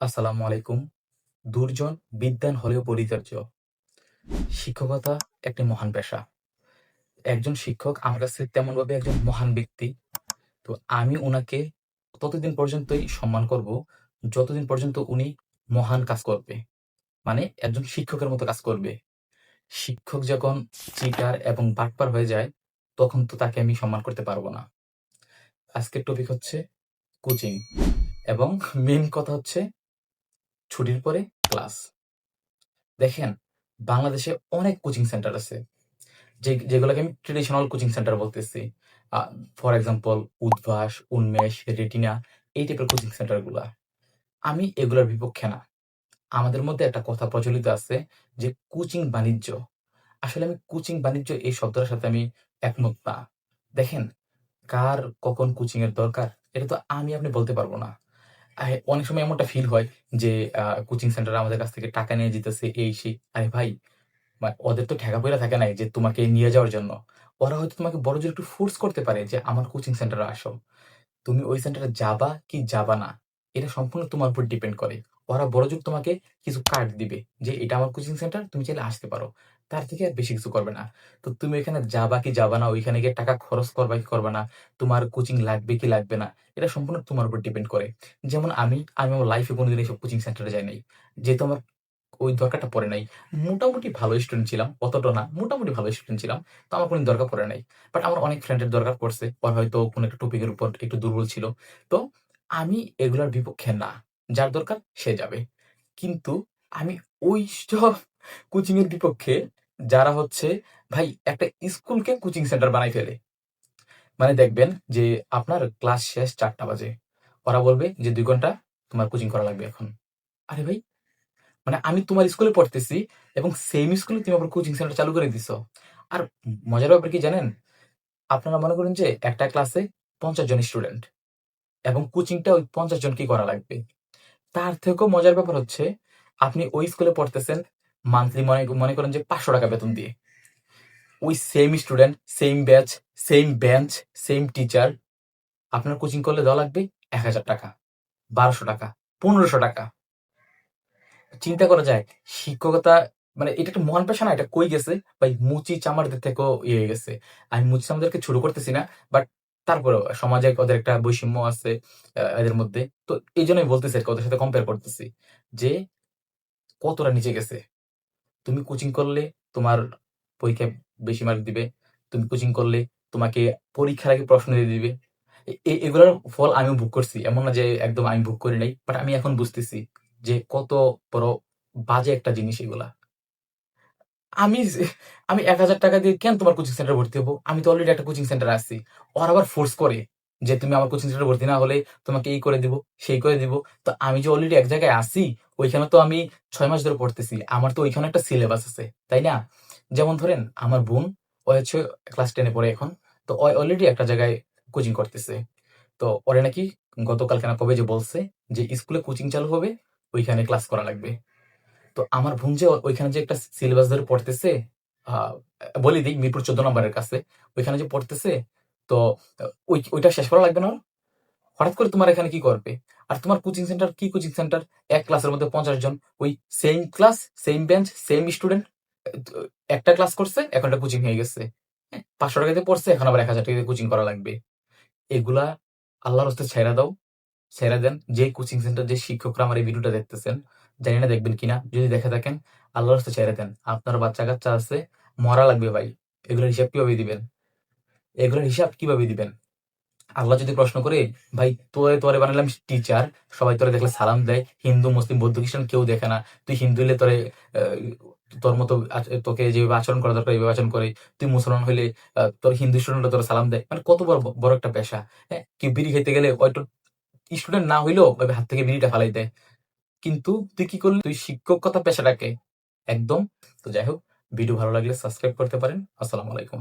আসসালামু আলাইকুম। দুর্জন বিদ্বান হলেও পরিচার্য। শিক্ষকতা একটি মহান পেশা। একজন শিক্ষক আমার কাছে তেমনভাবে একজন মহান ব্যক্তি। তো আমি উনাকে ততদিন পর্যন্তই সম্মান করব, যতদিন পর্যন্ত উনি মহান কাজ করবে। মানে একজন শিক্ষকের মতো কাজ করবে। শিক্ষক যখন চিটার এবং বাটপার হয়ে যায়, তখন তো তাকে আমি সম্মান করতে পারব না। আজকের টপিক হচ্ছে কোচিং এবং মেইন কথা হচ্ছে ছুটির পরে ক্লাস। দেখেন, বাংলাদেশে অনেক কোচিং সেন্টার আছে। যেগুলোকে আমি ট্রেডিশনাল কোচিং সেন্টার বলতেছি। ফর এক্সাম্পল উদ্ভাস, উন্মেষ, রেটিনা এই টাইপের কোচিং সেন্টারগুলা। আমি এগুলোর বিপক্ষে না। আমাদের মধ্যে একটা কথা প্রচলিত আছে যে কোচিং বাণিজ্য। আসলে আমি কোচিং বাণিজ্য এই শব্দটার সাথে আমি একমত না। দেখেন, কার কখন কোচিং এর দরকার এটা তো আমি আপনি বলতে পারবো না। অনেক সময় এমনটা ফিল হয় যে কোচিং সেন্টার আমাদের কাছ থেকে টাকা নিয়ে যেতেছে এই সেই। আরে ভাই, ওদের তো ঠেকা পইরা থাকে নাই যে তোমাকে নিয়ে যাওয়ার জন্য। ওরা হয়তো তোমাকে বড়জোর একটু ফোর্স করতে পারে যে আমার কোচিং সেন্টারে আসো। তুমি ওই সেন্টারে যাবা কি যাবা না, এটা সম্পূর্ণ তোমার উপর ডিপেন্ড করে। ওরা বড়জোর তোমাকে কিছু কার্ড দিবে যে এটা আমার কোচিং সেন্টার, তুমি চাইলে আসতে পারো। তার থেকে আর বেশি কিছু করবে না। তো তুমি ওইখানে যাবা কি যাবা না, ওইখানে গিয়ে টাকা খরচ করবা কি করবা না, তোমার কোচিং লাগবে কি লাগবে না, এটা সম্পূর্ণ তোমার উপর ডিপেন্ড করে। যেমন আমি আমার লাইফে কোনোদিন এইসব কোচিং সেন্টারে যাই নাই। যেহেতু আমার ওই দরকারটা পড়ে নাই। মোটামুটি ভালো স্টুডেন্ট ছিলাম, অতটা না, মোটামুটি ভালো স্টুডেন্ট ছিলাম। তো আমার কোনো দরকার পড়ে নাই। বাট আমার অনেক ফ্রেন্ডের দরকার পড়ছে। ওরা হয়তো কোনো একটা টপিকের উপর একটু দুর্বল ছিল। তো আমি এগুলার বিপক্ষে না। যার দরকার সে যাবে। কিন্তু আমি ওইসব কোচিং এর বিপক্ষে যারা হচ্ছে ভাই একটা স্কুলকে কোচিং সেন্টার বানাই ফেলে। মানে দেখবেন যে আপনার ক্লাস শেষ ৪টা বাজে। ওরা বলবে যে ২ ঘন্টা তোমার কোচিং করা লাগবে এখন। আরে ভাই, মানে আমি তোমার স্কুলে পড়তেছি এবং সেম স্কুলে তুমি আবার কোচিং সেন্টার চালু করে দিছো। আর মজার ব্যাপার কি জানেন? আপনারা মনে করেন যে একটা ক্লাসে ৫০ জন স্টুডেন্ট এবং কোচিংটা ওই ৫০ জনকেই করা লাগবে। তার থেকেও মজার ব্যাপার হচ্ছে আপনি ওই স্কুলে পড়তেছেন মান্থলি মনে মনে করেন যে ৳৫০০ বেতন দিয়ে। ওই same student, same batch, same bench, same teacher আপনার কোচিং করলে দেওয়া লাগবে ৳১,০০০, ৳১,২০০, ৳১৫০০। চিন্তা করা যায় শিক্ষকতা মানে এটা একটা মহান পেশা না, এটা কই গেছে ভাই মুচি চামারদের থেকেও ইয়ে হয়ে গেছে। আমি মুচি চামারদেরকে ছোট করতেছি না, বাট তারপরেও সমাজে ওদের একটা বৈষম্য আছে এদের মধ্যে। তো এই জন্যই বলতেছি আরকি, ওদের সাথে কম্পেয়ার করতেছি যে কতটা নিচে গেছে। তুমি কোচিং করলে তোমার পরীক্ষায় বেশি মার্ক দিবে। তুমি কোচিং করলে তোমাকে পরীক্ষার আগে প্রশ্ন দিয়ে দিবে। এগুলোর ফল আমিও ভোগ করছি। এমন না যে একদম আমি ভোগ করি নাই। বাট আমি এখন বুঝতেছি যে কত বড় বাজে একটা জিনিস এগুলা। আমি যে আমি ৳১,০০০ দিয়ে কেন তোমার কোচিং সেন্টারে ভর্তি হবো? আমি তো অলরেডি একটা কোচিং সেন্টারে আছি। ওরা আবার ফোর্স করে যে তুমি আমার কোচিং সেন্টারে ভর্তি না হলে তোমাকে এই করে দিব, সেই করে দিব। তো আমি যে অলরেডি এক জায়গায় আছি, ওইখানে তো আমি ৬ মাস ধরে পড়তেছি। আমার তো ওইখানে একটা সিলেবাস আছে। তাই না? যেমন ধরেন আমার বোন, ও হচ্ছে ক্লাস 10 এ পড়ে এখন। তো ও অলরেডি একটা জায়গায় কোচিং করতেছে। তো ওরে নাকি গতকালকে না কবে যে বলছে যে স্কুলে কোচিং চালু হবে, ওইখানে ক্লাস করা লাগবে। তো আমার বোন যে ওইখানে যে একটা সিলেবাস ধরে পড়তেছে, আহ, বলি দিই মিরপুর 14 নম্বরের কাছে ওইখানে যে পড়তেছে, তো ওইটা শেষ করা লাগবে না ওর? হঠাৎ করে তোমার এখানে কি করবে? আর তোমার কোচিং সেন্টার কি কোচিং সেন্টার? এক ক্লাসের মধ্যে 50 জন, ওই same class, same bench, same student, একটা ক্লাস করছে, এখন একটা কোচিং হয়ে গেছে। হ্যাঁ, 500 টাকা দিয়ে পড়ছে, এখন আবার 1,000 টাকা দিয়ে কোচিং করা লাগবে। এগুলা আল্লাহর হস্তে ছেড়ে দাও, ছেড়ে দেন। যে কোচিং সেন্টার যে শিক্ষকরা আমার এই ভিডিওটা দেখতেছেন, জানি না দেখবেন কিনা, যদি দেখে থাকেন আল্লাহর হস্তে ছেড়ে দেন। আপনার বাচ্চা কাচ্চা আছে, মরা লাগবে ভাই। এগুলোর হিসাব কিভাবে দিবেন? এগুলোর হিসাব কিভাবে দিবেন? আল্লাহ যদি প্রশ্ন করে, ভাই তোরে বানালাম টিচার, সবাই তোরে দেখলে সালাম দেয়, হিন্দু মুসলিম বৌদ্ধ খ্রিস্টান কেউ দেখে না, তুই হিন্দু হলে তোরে তোর মতো তোকে যেভাবে আচরণ করা দরকার এইভাবে আচরণ করে, তুই মুসলমান হইলে তোর হিন্দু স্টুডেন্টরা তোর সালাম দেয়, মানে কত বড় বড় একটা পেশা। হ্যাঁ, কি বিড়ি খেতে গেলে হয়তো স্টুডেন্ট না হইলেও ওইভাবে হাত থেকে বিড়িটা ফালাই দেয়। কিন্তু তুই কি করলি? তুই শিক্ষকতা পেশাটাকে একদম। তো যাই হোক, ভিডিও ভালো লাগলে সাবস্ক্রাইব করতে পারেন। আসসালামু আলাইকুম।